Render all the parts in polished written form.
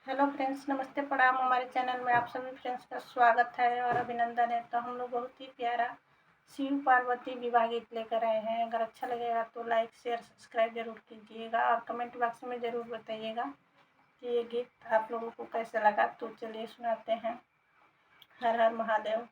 Hello friends, नमस्ते प्रणाम। हमारे चैनल में आप सभी फ्रेंड्स का स्वागत है और अभिनंदन है। तो हम लोग बहुत ही प्यारा शिव पार्वती विवाह गीत लेकर आए हैं। अगर अच्छा लगेगा तो लाइक शेयर सब्सक्राइब जरूर कीजिएगा और कमेंट बॉक्स में ज़रूर बताइएगा कि ये गीत आप लोगों को कैसा लगा। तो चलिए सुनाते हैं। हर हर महादेव।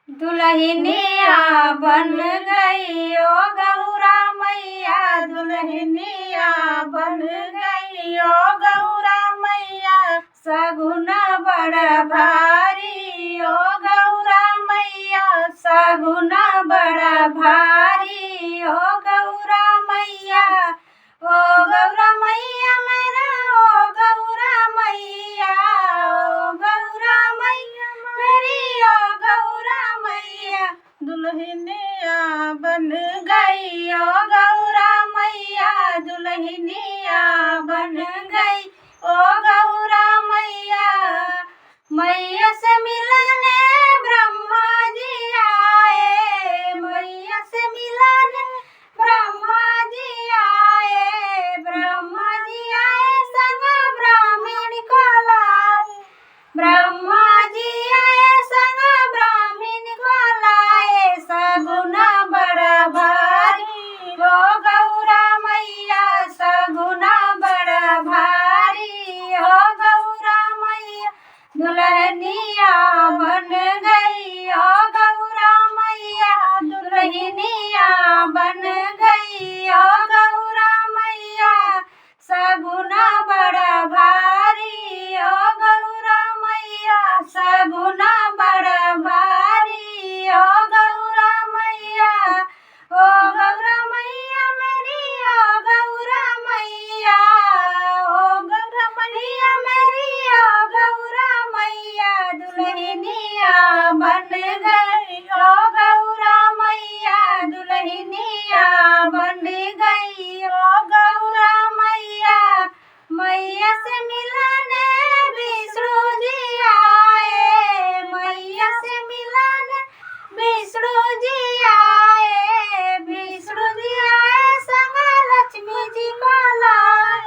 दुल्हनिया बन गई ओ गौरा मैया, दुल्हनिया बन गई ओ गौरा मैया, सगुन बड़ भारी ओ गौरा मैया, सगुन बड़ भारी ओ गौरा मैया, ओ गौरा मैया मेरा ओ गौरा मैया, ओ गौरा मैया मेरी ओ गौरा मैया, दुल्हनिया बन गई ओ गौरा मैया, दुल्हनिया बन गई ओ गौरा मैया। मैया से मिलने ब्रह्मा जी आए, मैया से मिलने ब्रह्मा जी आए, ब्रह्मा जी आए संग ब्राह्मण को लाए, ब्रह्मा जी आए संग ब्राह्मण को लाए, सगुन बड़ भारी ओ गौरा मैया, सगुन बड़ भारी ओ गौरा मैया, दुल्हनिया बन गई ओ गौरा मैया, दुल्हनिया बन गई ओ गौरा मैया, सगुन बड़ भारी ओ गौरा मैया, सगुन बड़ भारी ओ गौरा मैया, ओ गौरा मैया मेरी ओ गौरा मैया, ओ गौरा मैया मेरी ओ गौरा मैया, दुल्हनिया बन गई ओ गौरा मैया, दुल्हनिया बन गई ओ गौरा मैया। मैया से मिलने विष्णु जी आए, मैया से मिलने विष्णु जी आए, विष्णु जी आए संग लक्ष्मी जी को लाए,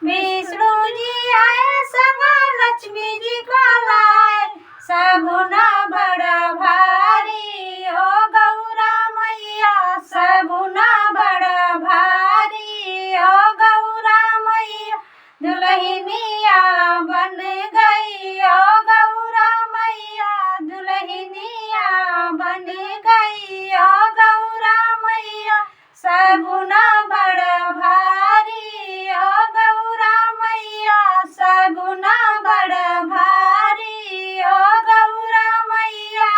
विष्णु जी आए संग लक्ष्मी जी को लाए, सगुन बड़ भारी ओ गौरा मैया, सगुन बड़ भारी ओ गौरा मैया, दुल्हनिया बन गई ओ गौरा मैया, दुल्हनिया बन गई ओ गौरा मैया, सगुन बड़ भारी ओ गौरा मैया, सगुन बड़ भारी ओ गौरा मैया,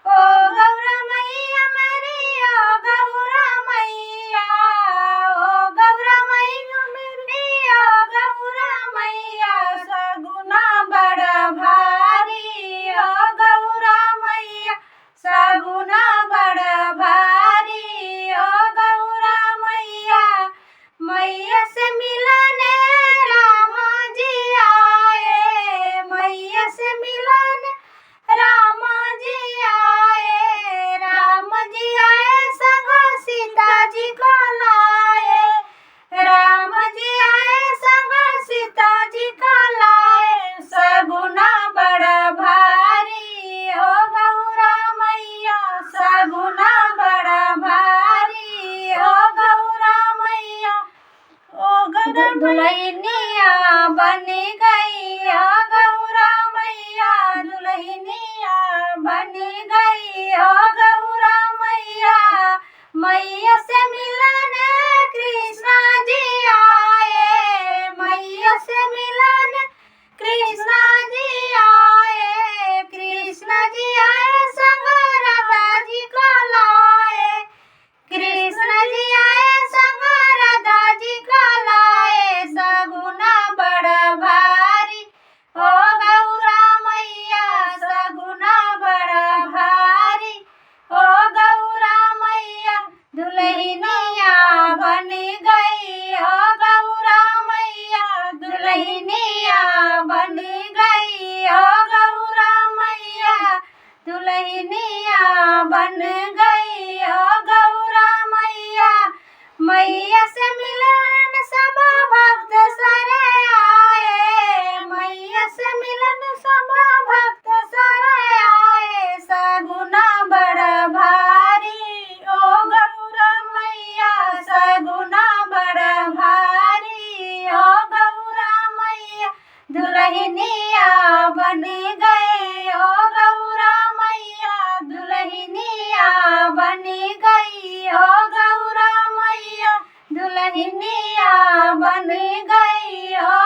ओ गौरा मैया मेरी ओ गौरा मैया, ओ गौरा मैया मेरी ओ गौरा मैया, सगुन बड़ भारी ओ गौरा मैया, सगुन बड़ भारी ओ गौरा मैया। मैया से मिलने राम जी आए, मैया से मिलने राम जी आए, राम जी आए संग सीता जी को लाए, राम जी आए संग सीता जी को लाए, सगुन बड़ भारी ओ गौरा मैया, सगुन बड़ भारी ओ गौरा मैया, ओ गौरा दुल्हनिया बन गई ओ गौरा मैया, दुल्हनिया बन गई ओ गौरा मैया। मैया से मिलने कृष्णा जी आए, मैया से मिलने कृष्णा जी आए, कृष्णा जी आए संग राधा जी को लाए, कृष्ण जी आए संग राधा जी को लाए, सगुन बड़ भारी ओ गौरा मैया, सगुन बड़ भारी ओ गौरा मैया, दुल्हनिया बन गई ओ गौरा मैया, दुल्हनिया बन गई ओ गौरा मैया, दुल्हनिया बन गई ओ गौरा मैया। मैया से मिलन सब भक्त सरे आए, दुल्हनिया बन गई ओ गौरा मैया दुल्हनिया बन गई ओ गौरा मैया दुल्हनिया बन गई ओ